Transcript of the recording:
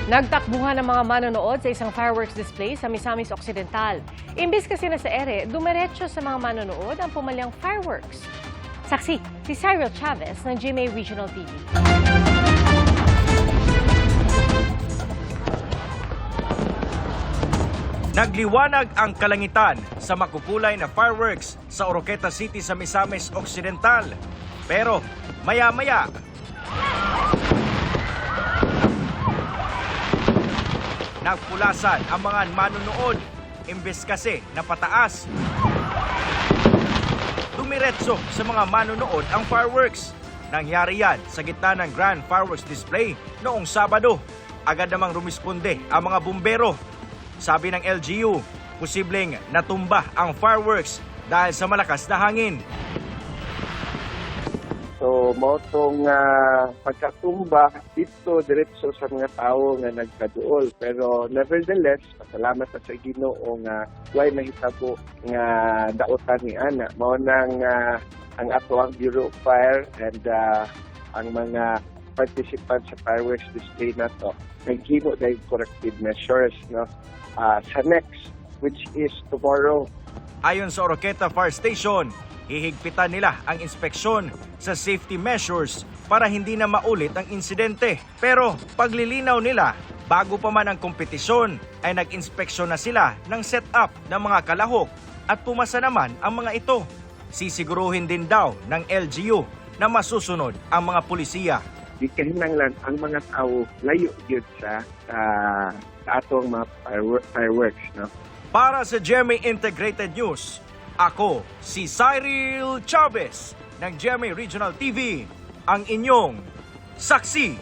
Nagtakbuhan ang mga manonood sa isang fireworks display sa Misamis Occidental. Imbis kasi na sa ere, dumiretso sa mga manonood ang pumalyang fireworks. Saksi, si Cyril Chavez ng GMA Regional TV. Nagliwanag ang kalangitan sa makukulay na fireworks sa Oroqueta City sa Misamis Occidental. Pero maya-maya, nagpulasan ang mga manunood, imbes kasi na pataas. Dumiretso sa mga manunood ang fireworks. Nangyari yan sa gitna ng Grand Fireworks Display noong Sabado. Agad namang rumisponde ang mga bumbero. Sabi ng LGU, posibleng natumba ang fireworks dahil sa malakas na hangin. So, mautong pagkatumba dito diretso sa mga tao nga nagkaduol. Pero nevertheless, pasalamat sa Ginoo nga way mahitabo nga dautan ni ana. Mao nang ang ato ang Bureau of Fire and ang mga participants sa fireworks display na to naghimo dahil corrective measures sa next, which is tomorrow. Ayon sa Oroqueta Fire Station, hihigpitan nila ang inspeksyon sa safety measures para hindi na maulit ang insidente. Pero paglilinaw nila, bago pa man ang kompetisyon, ay nag-inspeksyon na sila ng setup ng mga kalahok at pumasa naman ang mga ito. Sisiguruhin din daw ng LGU na masusunod ang mga pulisiya. Di kahinanglan ang mga tao layo yun sa atong mga fireworks. No? Para sa GMA Integrated News, ako si Cyril Chavez ng GMA Regional TV, ang inyong saksi.